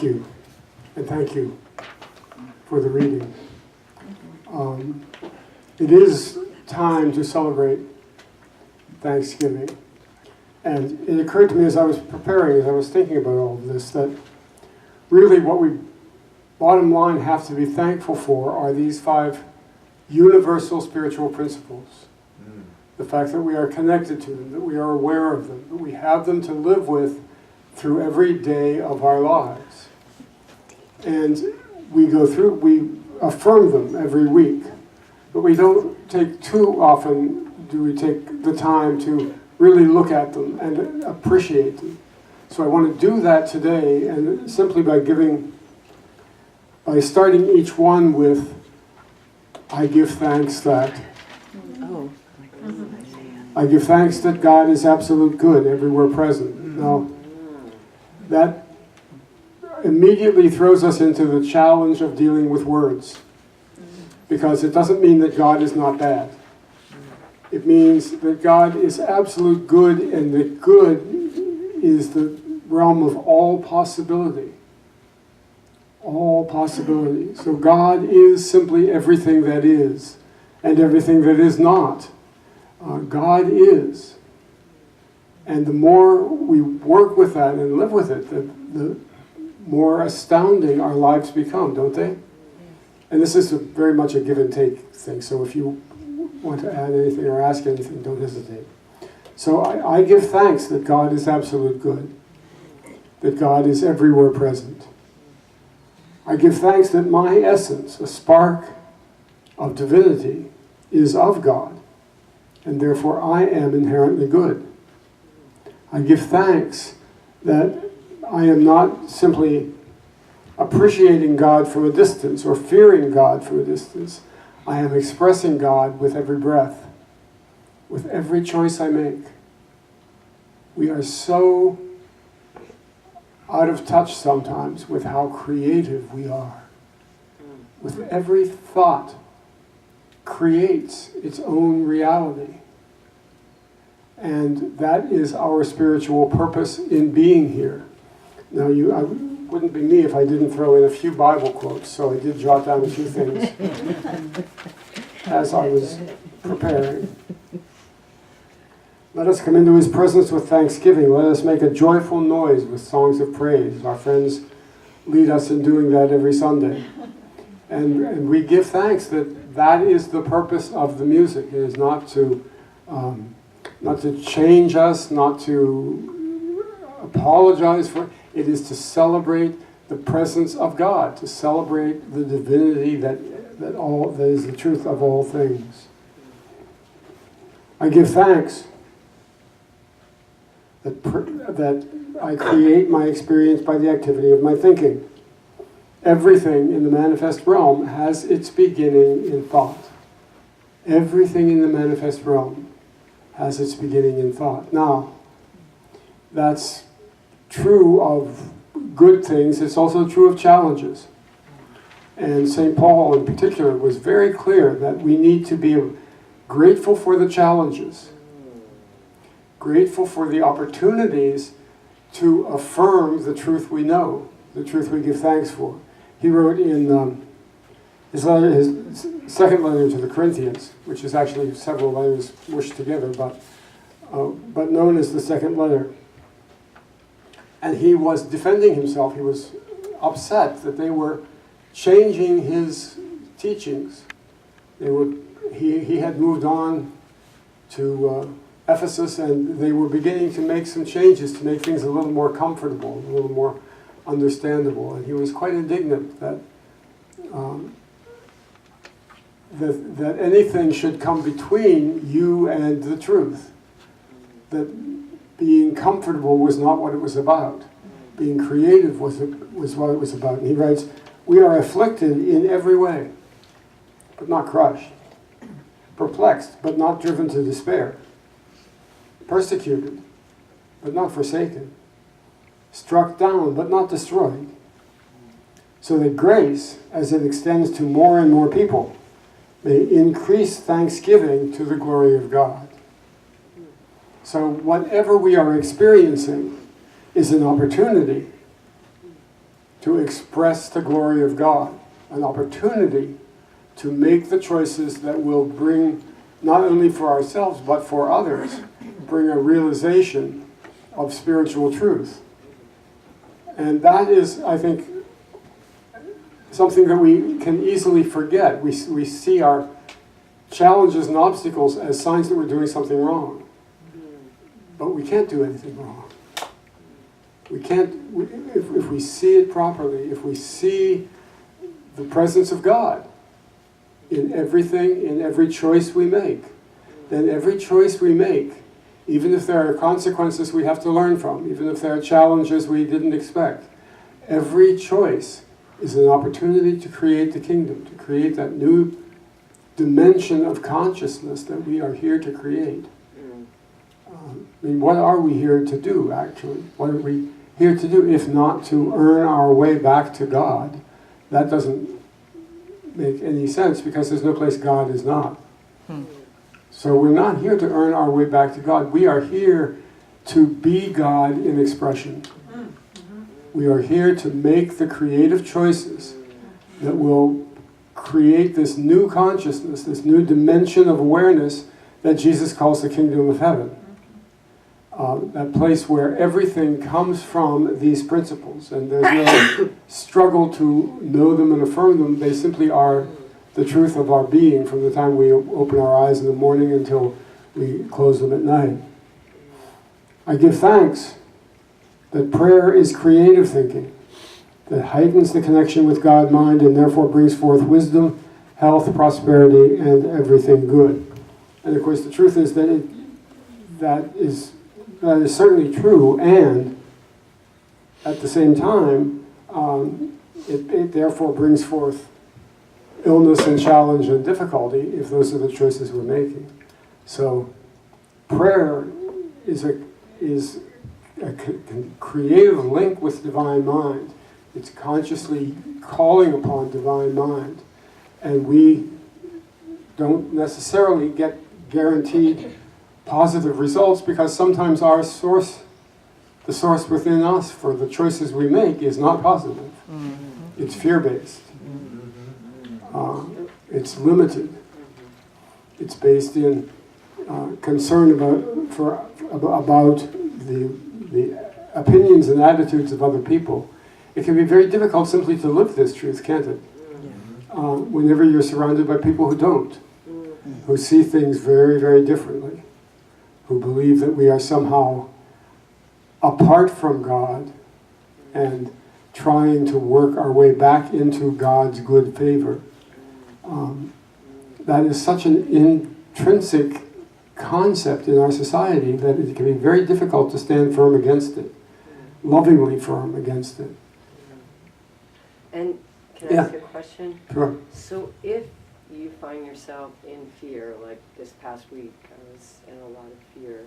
you, and thank you for the reading. It is time to celebrate Thanksgiving. And it occurred to me as I was preparing, as I was thinking about all of this, that really what we, bottom line, have to be thankful for are these 5 universal spiritual principles. The fact that we are connected to them, that we are aware of them, that we have them to live with through every day of our lives. And we go through, we affirm them every week. But we don't take too often, do we take the time to really look at them and appreciate them. So I want to do that today, and simply by starting each one with, I give thanks that. I give thanks that God is absolute good, everywhere present. Now, that immediately throws us into the challenge of dealing with words. Because it doesn't mean that God is not bad. It means that God is absolute good, and that good is the realm of all possibility. All possibility. So God is simply everything that is, and everything that is not. God is. And the more we work with that and live with it, the more astounding our lives become, don't they? And this is very much a give and take thing, so if you want to add anything or ask anything, don't hesitate. So I give thanks that God is absolute good, that God is everywhere present. I give thanks that my essence, a spark of divinity, is of God, and therefore I am inherently good. I give thanks that I am not simply appreciating God from a distance or fearing God from a distance. I am expressing God with every breath, with every choice I make. We are so out of touch sometimes with how creative we are. With every thought creates its own reality. And that is our spiritual purpose in being here. Now, I wouldn't be me if I didn't throw in a few Bible quotes, so I did jot down a few things as I was preparing. Let us come into His presence with thanksgiving. Let us make a joyful noise with songs of praise. Our friends lead us in doing that every Sunday. And we give thanks that that is the purpose of the music. It is not to change us, not to apologize for it. It is to celebrate the presence of God, to celebrate the divinity that is the truth of all things. I give thanks that I create my experience by the activity of my thinking. Everything in the manifest realm has its beginning in thought. Everything in the manifest realm has its beginning in thought. Now, that's true of good things. It's also true of challenges. And St. Paul in particular was very clear that we need to be grateful for the challenges, grateful for the opportunities to affirm the truth we know, the truth we give thanks for. He wrote in his second letter to the Corinthians, which is actually several letters mushed together, but known as the second letter. And he was defending himself. He was upset that they were changing his teachings. He had moved on to Ephesus, and they were beginning to make some changes to make things a little more comfortable, a little more understandable. And he was quite indignant that that anything should come between you and the truth. That being comfortable was not what it was about. Being creative was what it was about. And he writes, we are afflicted in every way, but not crushed. Perplexed, but not driven to despair. Persecuted, but not forsaken. Struck down, but not destroyed. So that grace, as it extends to more and more people, may increase thanksgiving to the glory of God. So whatever we are experiencing is an opportunity to express the glory of God, an opportunity to make the choices that will bring, not only for ourselves, but for others, bring a realization of spiritual truth. And that is, I think, something that we can easily forget. We see our challenges and obstacles as signs that we're doing something wrong. But we can't do anything wrong. We can't, if we see it properly, if we see the presence of God in everything, in every choice we make, then every choice we make, even if there are consequences we have to learn from, even if there are challenges we didn't expect, every choice is an opportunity to create the kingdom, to create that new dimension of consciousness that we are here to create. I mean, what are we here to do, actually? What are we here to do if not to earn our way back to God? That doesn't make any sense, because there's no place God is not. So we're not here to earn our way back to God. We are here to be God in expression. We are here to make the creative choices that will create this new consciousness, this new dimension of awareness that Jesus calls the kingdom of heaven. That place where everything comes from these principles, and there's no struggle to know them and affirm them. They simply are the truth of our being from the time we open our eyes in the morning until we close them at night. I give thanks that prayer is creative thinking, that heightens the connection with God mind and therefore brings forth wisdom, health, prosperity, and everything good. And of course the truth is that that is certainly true, and at the same time it therefore brings forth illness and challenge and difficulty if those are the choices we're making. So prayer is a creative link with divine mind. It's consciously calling upon divine mind. And we don't necessarily get guaranteed positive results, because sometimes our source, the source within us for the choices we make, is not positive. It's fear-based. It's limited. It's based in concern about the opinions and attitudes of other people. It can be very difficult simply to live this truth, can't it? Whenever you're surrounded by people who don't, who see things very, very differently, who believe that we are somehow apart from God and trying to work our way back into God's good favor. That is such an intrinsic concept in our society that it can be very difficult to stand firm against it, lovingly firm against it. And can I ask a question? Sure. So if you find yourself in fear, like this past week, I was in a lot of fear,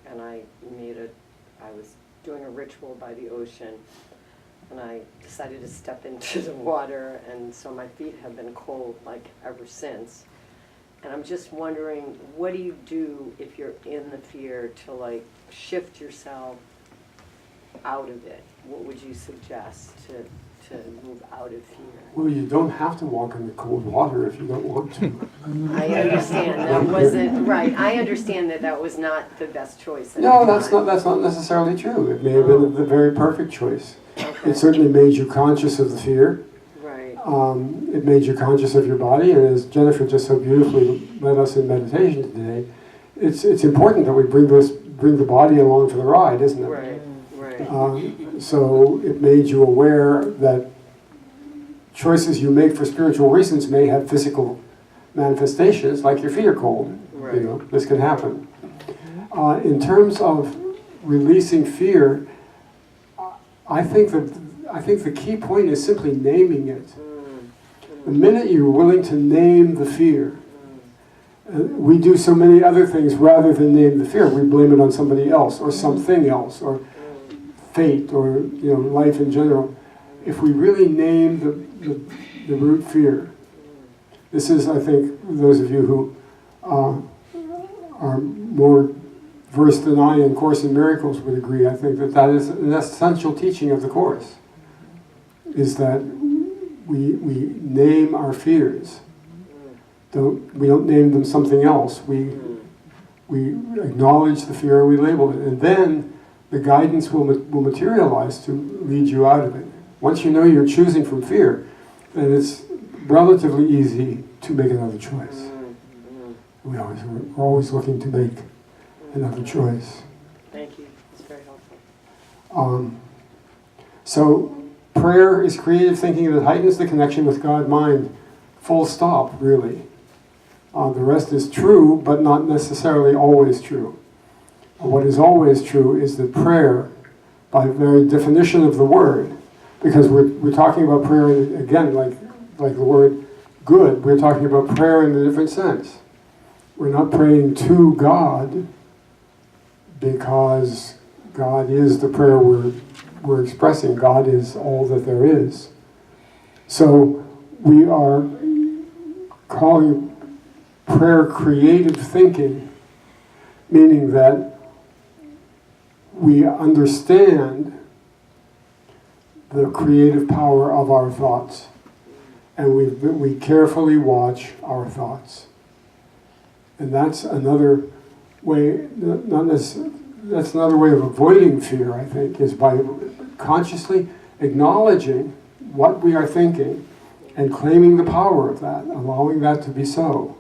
and I was doing a ritual by the ocean, and I decided to step into the water, and so my feet have been cold ever since. And I'm just wondering, what do you do if you're in the fear to shift yourself out of it? What would you suggest to move out of fear? Well, you don't have to walk in the cold water if you don't want to. I understand that wasn't right. I understand that was not the best choice. No, that's not necessarily true. It may have been the very perfect choice. Okay. It certainly made you conscious of the fear. Right. It made you conscious of your body, and as Jennifer just so beautifully led us in meditation today, it's important that we bring the body along for the ride, isn't it? Right. So it made you aware that choices you make for spiritual reasons may have physical manifestations, like your feet are cold. Right. This can happen. In terms of releasing fear, I think the key point is simply naming it. The minute you're willing to name the fear, we do so many other things rather than name the fear. We blame it on somebody else or something else or fate or life in general. If we really name the root fear, this is, I think, those of you who are more versed than I in Course in Miracles would agree. I think that is an essential teaching of the Course. is that we name our fears. We don't name them something else. We acknowledge the fear, we label it, and then the guidance will materialize to lead you out of it. Once you know you're choosing from fear, then it's relatively easy to make another choice. We're always looking to make another choice. Thank you. It's very helpful. So prayer is creative thinking that heightens the connection with God-mind. Full stop, really. The rest is true, but not necessarily always true. What is always true is that prayer, by very definition of the word, because we're talking about prayer, again, like the word good, we're talking about prayer in a different sense. We're not praying to God because God is the prayer we're expressing. God is all that there is. So we are calling prayer creative thinking, meaning that we understand the creative power of our thoughts, and we carefully watch our thoughts. And that's another way, that's another way of avoiding fear, I think, is by consciously acknowledging what we are thinking and claiming the power of that, allowing that to be so.